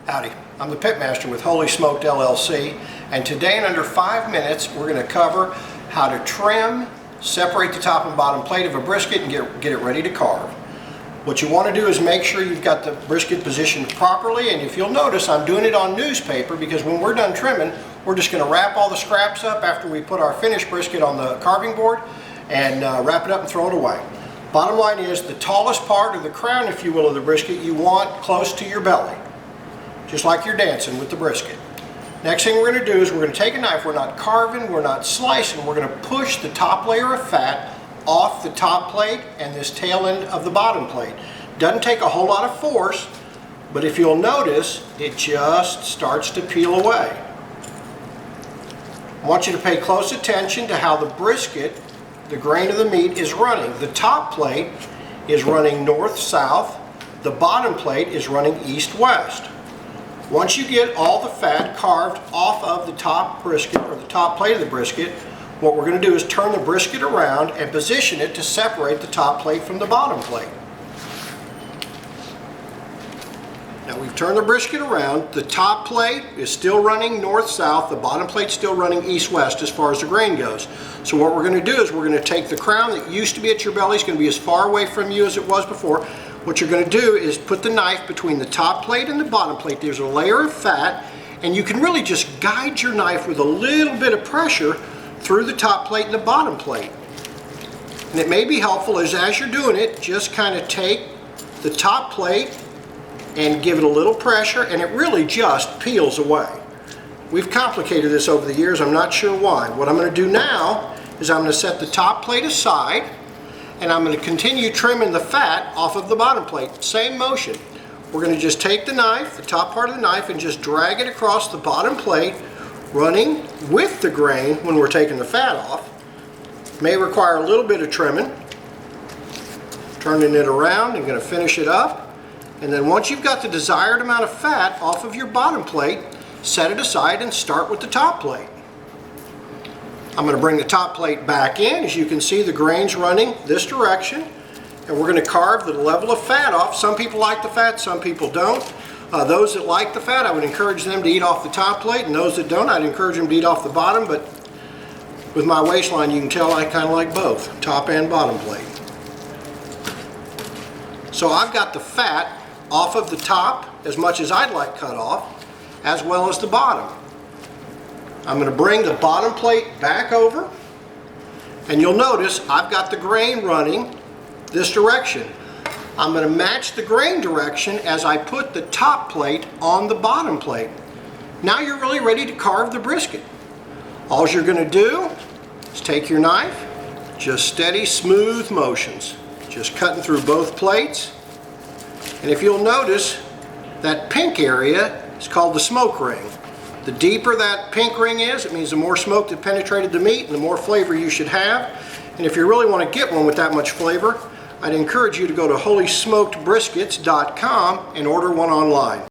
Howdy, I'm the Pitmaster with Wholy Smoked LLC, and today in under 5 minutes we're going to cover how to trim, separate the top and bottom plate of a brisket and get it ready to carve. What you want to do is make sure you've got the brisket positioned properly, and if you'll notice I'm doing it on newspaper because when we're done trimming we're just going to wrap all the scraps up after we put our finished brisket on the carving board and wrap it up and throw it away. Bottom line is the tallest part of the crown, if you will, of the brisket you want close to your belly. Just like you're dancing with the brisket. Next thing we're going to do is we're going to take a knife. We're not carving, we're not slicing. We're going to push the top layer of fat off the top plate and this tail end of the bottom plate. Doesn't take a whole lot of force, but if you'll notice, it just starts to peel away. I want you to pay close attention to how the brisket, the grain of the meat, is running. The top plate is running north-south. The bottom plate is running east-west. Once you get all the fat carved off of the top brisket, or the top plate of the brisket, what we're going to do is turn the brisket around and position it to separate the top plate from the bottom plate. Now we've turned the brisket around. The top plate is still running north-south. The bottom plate's still running east-west as far as the grain goes. So what we're going to do is we're going to take the crown that used to be at your belly, is going to be as far away from you as it was before. What you're going to do is put the knife between the top plate and the bottom plate. There's a layer of fat, and you can really just guide your knife with a little bit of pressure through the top plate and the bottom plate. And it may be helpful as you're doing it, just kind of take the top plate and give it a little pressure, and it really just peels away. We've complicated this over the years. I'm not sure why. What I'm going to do now is I'm going to set the top plate aside, and I'm going to continue trimming the fat off of the bottom plate. Same motion. We're going to just take the knife, the top part of the knife, and just drag it across the bottom plate, running with the grain when we're taking the fat off. May require a little bit of trimming. Turning it around and going to finish it up. And then once you've got the desired amount of fat off of your bottom plate, set it aside and start with the top plate. I'm going to bring the top plate back in. As you can see, the grain's running this direction, and we're going to carve the level of fat off. Some people like the fat, some people don't. Those that like the fat, I would encourage them to eat off the top plate, and those that don't, I'd encourage them to eat off the bottom, but with my waistline you can tell I kind of like both, top and bottom plate. So I've got the fat off of the top as much as I'd like cut off, as well as the bottom. I'm going to bring the bottom plate back over, and you'll notice I've got the grain running this direction. I'm going to match the grain direction as I put the top plate on the bottom plate. Now you're really ready to carve the brisket. All you're going to do is take your knife, just steady, smooth motions, just cutting through both plates. And if you'll notice, that pink area is called the smoke ring. The deeper that pink ring is, it means the more smoke that penetrated the meat and the more flavor you should have. And if you really want to get one with that much flavor, I'd encourage you to go to wholysmokedbriskets.com and order one online.